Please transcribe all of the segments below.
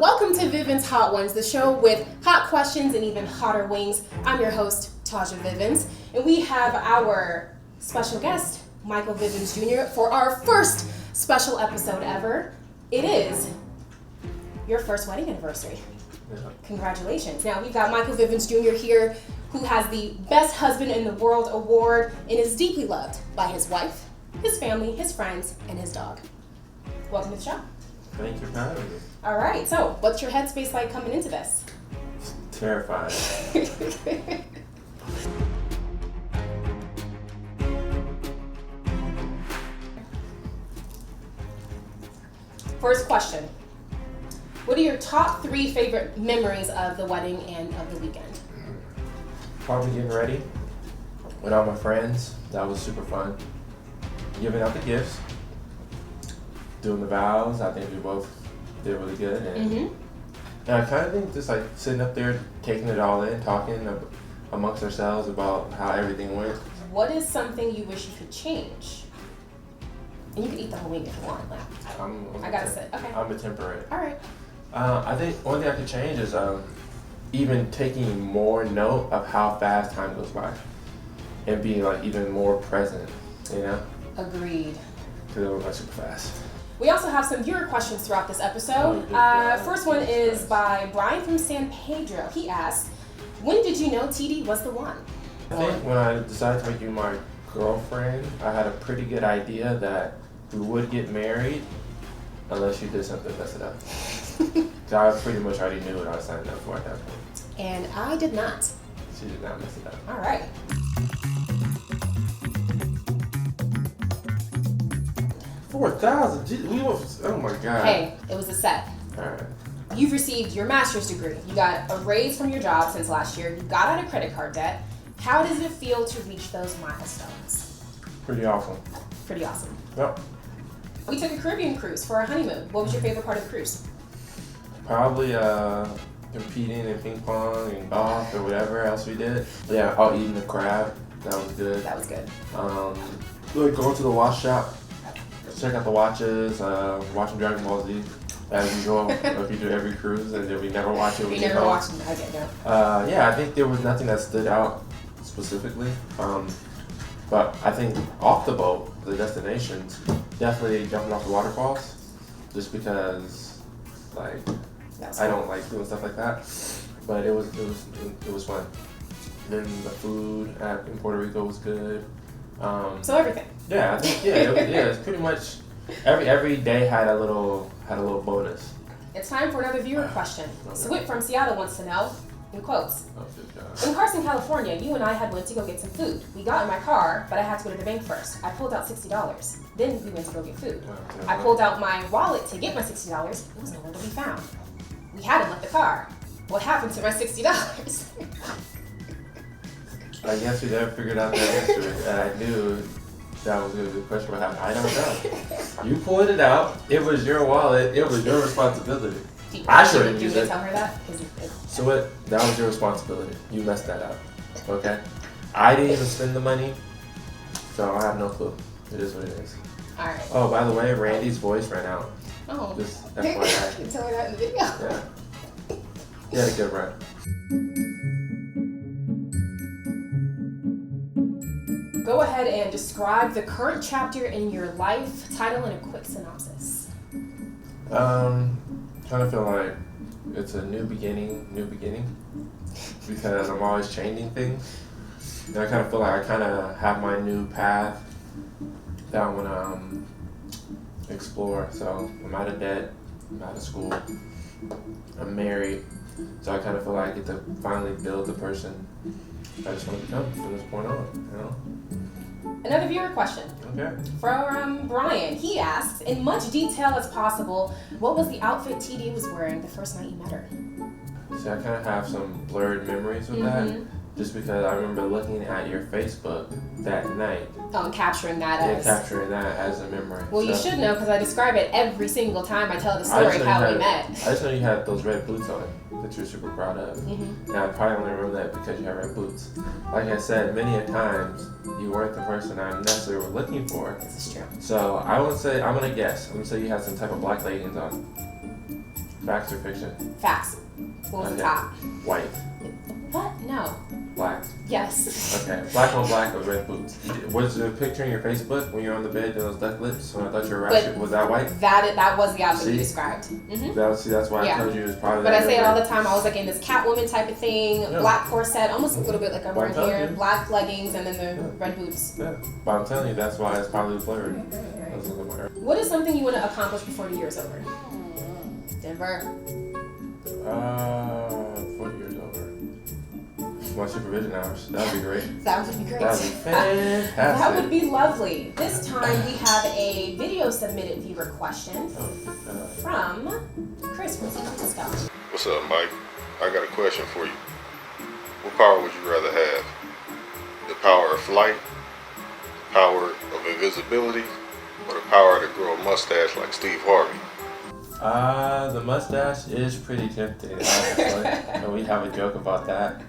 Welcome to Vivens Hot Ones, the show with hot questions and even hotter wings. I'm your host, Taja Vivens, and we have our special guest, Michael Vivens Jr., for our first special episode ever. It is your first wedding anniversary. Yeah. Congratulations. Now, we've got Michael Vivens Jr. here, who has the Best Husband in the World award and is deeply loved by his wife, his family, his friends, and his dog. Welcome to the show. Thank you for having me. All right, so what's your headspace like coming into this? Terrified. First question. What are your top 3 favorite memories of the wedding and of the weekend? Probably getting ready with all my friends. That was super fun. Giving out the gifts. Doing the vows. I think we both did really good. And I kind of think just like sitting up there, taking it all in, talking amongst ourselves about how everything went. What is something you wish you could change? And you can eat the whole wing if you want. I gotta sit. Okay. I'm a temperate. All right. I think one thing I could change is even taking more note of how fast time goes by and being like even more present, you know? Agreed. Because it went by super fast. We also have some viewer questions throughout this episode. First one is by Brian from San Pedro. He asks, when did you know TD was the one? I think when I decided to make you my girlfriend, I had a pretty good idea that we would get married unless you did something to mess it up. So I pretty much already knew what I was signing up for at that point. And I did not. She did not mess it up. All right. $4,000. We was, oh my God. Hey, it was a set. All right. You've received your master's degree. You got a raise from your job since last year. You got out of credit card debt. How does it feel to reach those milestones? Pretty awesome. Pretty awesome. Yep. We took a Caribbean cruise for our honeymoon. What was your favorite part of the cruise? Probably competing in ping pong and golf or whatever else we did. Yeah, out eating the crab. That was good. That was good. Really going to the watch shop, check out the watches, watching Dragon Ball Z as usual. If you do every cruise and then we never watch it. We never watched it. Okay, no. Yeah, I think there was nothing that stood out specifically. But I think off the boat, the destinations, definitely jumping off the waterfalls, just because like I don't like doing stuff like that. But it was fun. Then the food in Puerto Rico was good. So everything. Yeah, I think it's pretty much every day had a little bonus. It's time for another viewer question. Okay. Swit from Seattle wants to know, in quotes, Oh, good God. in Carson, California, you and I had went to go get some food. We got in my car, but I had to go to the bank first. I pulled out $60. Then we went to go get food. I pulled out my wallet to get my $60. It was nowhere to be found. We hadn't left the car. What happened to my $60? I guess we never figured out that answer, and I knew that was going to be the question. What happened? I don't know. You pulled it out. It was your wallet. It was your responsibility. I shouldn't use it. Tell her that? So that was your responsibility. You messed that up. Okay? I didn't even spend the money, so I have no clue. It is what it is. All right. Oh, by the way, Randy's voice ran out. Oh. Just You FYI. can tell her that in the video. Yeah. He had a good run. Go ahead and describe the current chapter in your life, title, and a quick synopsis. Kind of feel like it's a new beginning, because I'm always changing things. And I kind of feel like I kind of have my new path that I want to explore. So I'm out of debt, I'm out of school, I'm married, so I kind of feel like I get to finally build the person I just want to become from this point on, you know? Another viewer question. Okay. From Brian. He asks, in much detail as possible, what was the outfit TD was wearing the first night you met her? See, I kind of have some blurred memories with that, just because I remember looking at your Facebook that night. Oh, and capturing that as... capturing that as a memory. Well, you should know, because I describe it every single time I tell the story of how we met. I just know you had those red boots on that you're super proud of. Now, I probably only remember that because you had red boots. Like I said, many a times, you weren't the person I necessarily were looking for. This is true. So I would say, I'm going to guess. I'm going to say you had some type of black leggings on. Facts or fiction? Facts. What was the top? White. What? No. Black. Yes. Okay. Black on black with red boots. Was the picture in your Facebook when you were on the bed and those duck lips? When I thought you were ratchet, was that white? That was the outfit you described. Mm-hmm. That's why I told you it was probably. But I say it all the time. I was like in this Catwoman type of thing, black corset, almost a little bit like I'm wearing here, black leggings, and then the red boots. Yeah. But I'm telling you, that's why it's probably blurry. What is something you want to accomplish before the year is over? Denver. 40 years over. My supervision hours. That would be great. That would be great. That would be fantastic. That would be lovely. This time we have a video submitted viewer question from Chris. What's up, Mike? I got a question for you. What power would you rather have? The power of flight, the power of invisibility, or the power to grow a mustache like Steve Harvey? The mustache is pretty tempting, honestly. And we have a joke about that.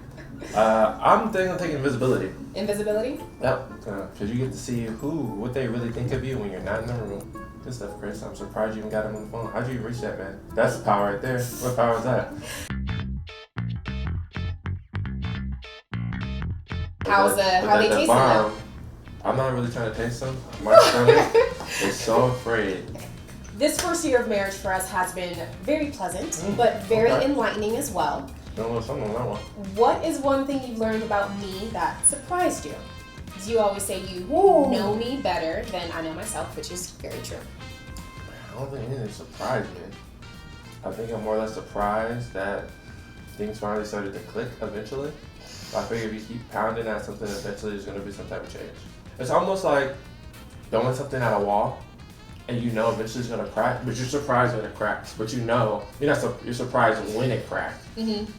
I'm thinking of taking invisibility. Invisibility? Yep. Because you get to see what they really think of you when you're not in the room. Good stuff, Chris. I'm surprised you even got him on the phone. How'd you reach that, man? That's the power right there. What power is that? How they taste them? I'm not really trying to taste them. My stomach is so afraid. This first year of marriage for us has been very pleasant, but very enlightening as well. Don't know something on that one. What is one thing you've learned about me that surprised you? Because you always say you know me better than I know myself, which is very true. I don't think anything surprised me. I think I'm more or less surprised that things finally started to click eventually. I figure if you keep pounding at something, eventually there's going to be some type of change. It's almost like throwing something at a wall, and you know eventually it's going to crack, but you're surprised when it cracks. But you know, you're surprised when it cracked,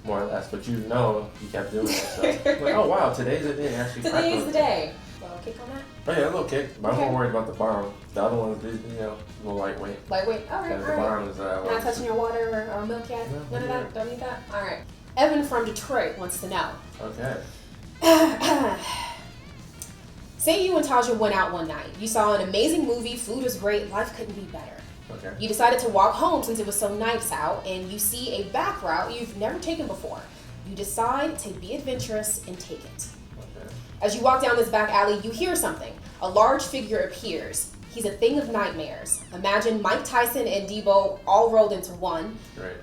more or less. But you know you kept doing it. So like, oh wow, today's the day actually. Today's the day. Little kick on that? Oh yeah, a little kick. But I'm more worried about the bomb. The other one's, a little lightweight. Lightweight. All right. The bomb is not touching your water or milk yet. No, None of that. Don't need that. All right. Evan from Detroit wants to know. Okay. Say you and Taja went out one night. You saw an amazing movie, food was great, life couldn't be better. Okay. You decided to walk home since it was so nice out, and you see a back route you've never taken before. You decide to be adventurous and take it. Okay. As you walk down this back alley, you hear something. A large figure appears. He's a thing of nightmares. Imagine Mike Tyson and Debo all rolled into one. Great.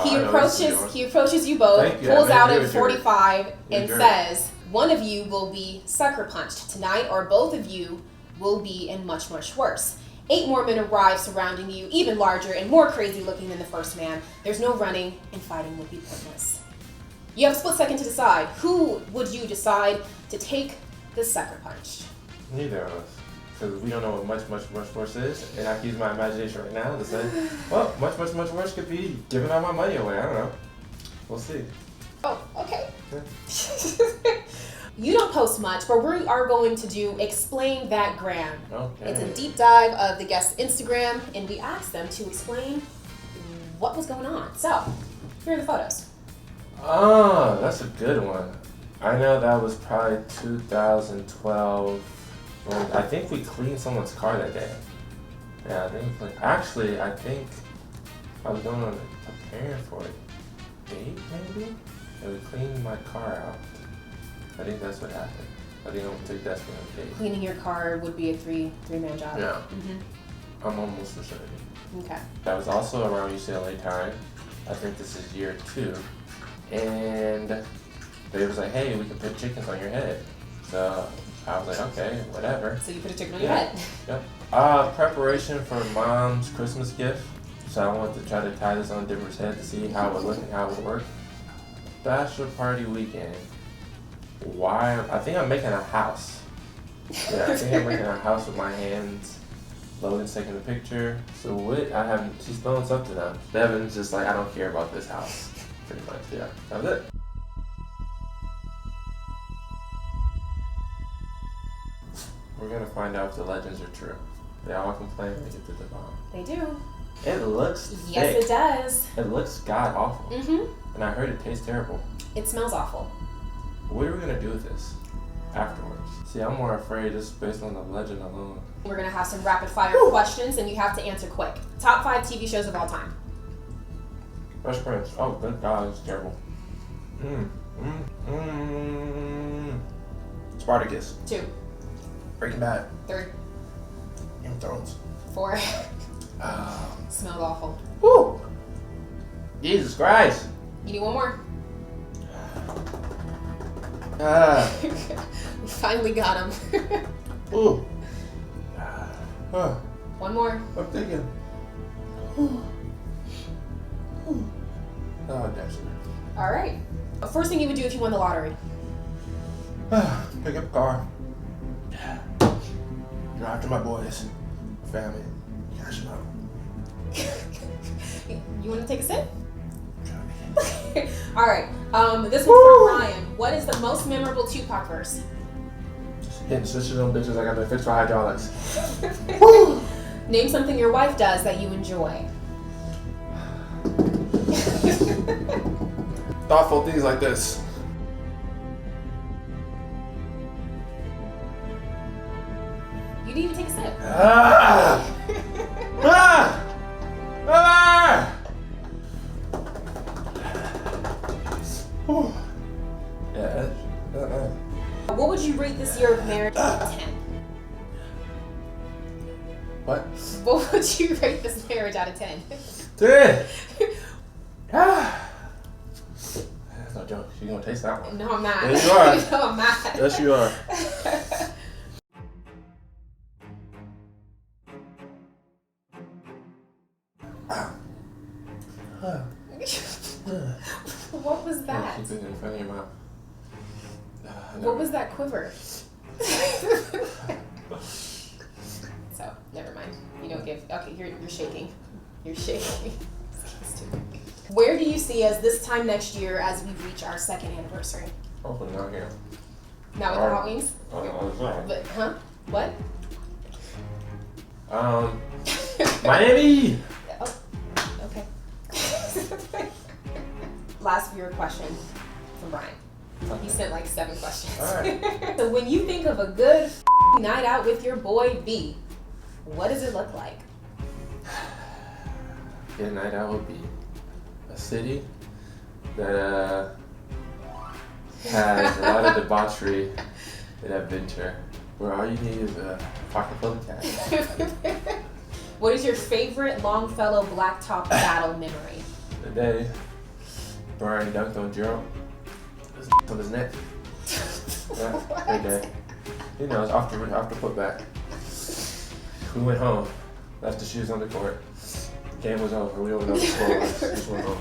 He approaches you both, pulls out a 45, and says, one of you will be sucker punched tonight, or both of you will be in much, much worse. 8 more men arrive surrounding you, even larger and more crazy looking than the first man. There's no running, and fighting would be pointless. You have a split second to decide. Who would you decide to take the sucker punch? Neither of us. Because we don't know what much, much, much worse is. And I can use my imagination right now to say, well, much, much, much worse could be giving all my money away. I don't know. We'll see. Oh, okay. Yeah. You don't post much, but we are going to do Explain That Gram. Okay. It's a deep dive of the guest's Instagram, and we asked them to explain what was going on. So, here are the photos. Oh, that's a good one. I know that was probably 2012. I think we cleaned someone's car that day. Yeah, I think we cleaned. Actually, I think I was going on preparing for a date, maybe? And we cleaned my car out. I think that's what happened. I think I'm gonna take that for a date. Cleaning your car would be a three-man job. Yeah. I'm almost for certain. Okay. That was also around UCLA time. I think this is year 2. And they was like, hey, we can put chickens on your head. So I was like, okay, whatever. So you put a chicken on your head? Yep. Preparation for Mom's Christmas gift. So I wanted to try to tie this on Denver's head to see how it would look and how it would work. Bachelor party weekend. Why? I think I'm making a house. Yeah, I think I'm making a house with my hands. Logan's taking a picture. So what? She's throwing something up. Devin's just like, I don't care about this house. Pretty much, yeah. That was it. We're gonna find out if the legends are true. They all complain when they get to the bomb. They do. It looks Yes, thick. it does. It looks god awful. And I heard it tastes terrible. It smells awful. What are we gonna do with this afterwards? See, I'm more afraid just based on the legend alone. We're gonna have some rapid fire questions, and you have to answer quick. Top 5 TV shows of all time. Fresh Prince. Oh, good God, it's terrible. Spartacus. 2, Breaking Bad. 3, Game of Thrones. 4. Smells awful. Woo! Jesus Christ. You need one more? We finally got him. Ooh. One more. I'm thinking. Oh, damn. All right. First thing you would do if you won the lottery? Pick up a car. Drive to my boys. Family. Cash them out. You want to take a sip? All right. This one's from Ryan. What is the most memorable Tupac verse? Hitting switches on bitches. I got my fix for hydraulics. Name something your wife does that you enjoy. Thoughtful things like this. You didn't even take a sip. Yeah. What would you rate this year of marriage out of 10? What? What would you rate this marriage out of 10? 10. That's no joke. You're gonna taste that one. No, I'm not. Yes, you are. No, I'm not. Yes, you are. What was that? Keep it in front of your mouth. What was that quiver? So, never mind. You don't give. Okay, you're shaking. You're shaking. Where do you see us this time next year as we reach our 2nd anniversary? Hopefully not here. Not with the hot wings? Oh, sorry. But, huh? What? Miami! Oh, okay. Last viewer question from Brian. He sent like 7 questions. All right. So when you think of a good night out with your boy B, what does it look like? Good night out would be a city that has a lot of debauchery and adventure, where all you need is a pocket full of cash. What is your favorite Longfellow blacktop battle memory? The day Brian dunked on Gerald, on his neck. Yeah, that day. You know, it's after putback. We went home, left the shoes on the court. The game was over. We don't know the score. Just went home.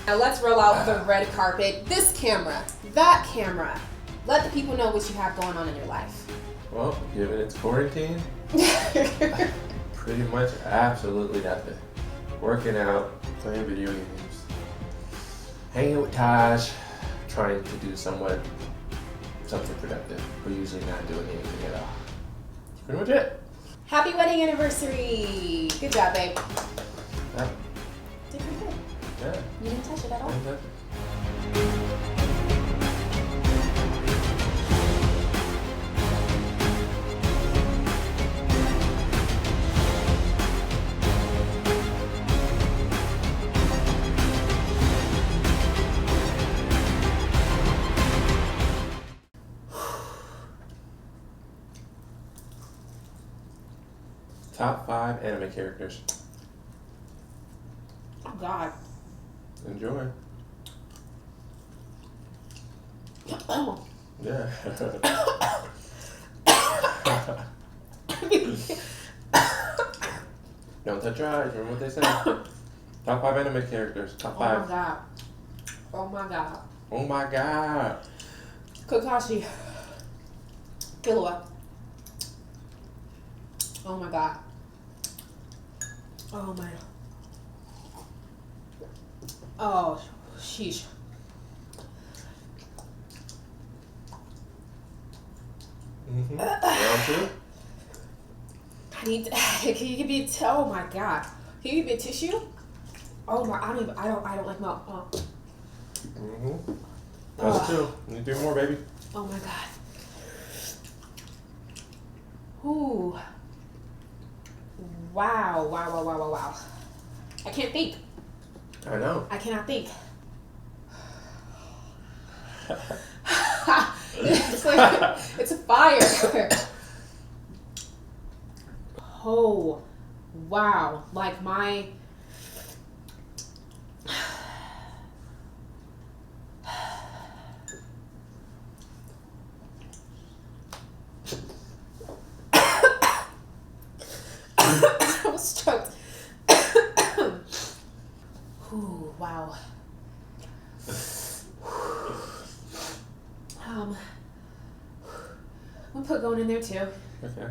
Now let's roll out the red carpet. This camera, that camera. Let the people know what you have going on in your life. Well, given it's quarantine, pretty much absolutely nothing. Working out, playing video games, hanging with Taj, trying to do something productive. We're usually not doing anything at all. That's pretty much it. Happy wedding anniversary! Good job, babe. Yeah. Did pretty good. Yeah. You didn't touch it at all. Top 5 anime characters. Oh God. Enjoy. Oh. Yeah. Don't touch your eyes. Remember what they say. Top 5 anime characters. Top 5. Oh my God. Oh my God. Oh my God. Kakashi. Killua. Oh my God. Oh my. Oh, sheesh. Round 2. I need. Can you give me oh my God. Can you give me a tissue? Oh my. I don't like milk. Oh. That's 2. Need 3 more, baby. Oh my God. Ooh. Wow. I can't think. I know. I cannot think. It's like, it's a fire. Oh, wow. Like my... I was choked. Ooh, wow. We'll put going in there too. Okay.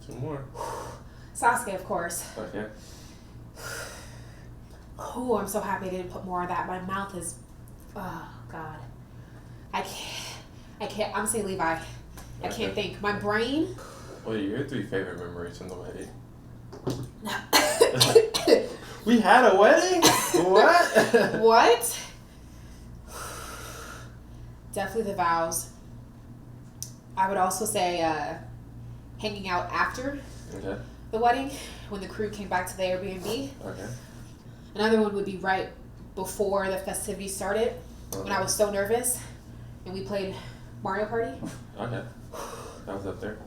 Two more. Sasuke, of course. Okay. Oh, I'm so happy I didn't put more of that. My mouth is, oh God. I can't, I'm saying Levi. I can't think. My brain. What are your 3 favorite memories from the wedding? We had a wedding? What? What? Definitely the vows. I would also say hanging out after Okay. the wedding when the crew came back to the Airbnb. Okay. Another one would be right before the festivities started when I was so nervous and we played Mario Party. Okay. That was up there.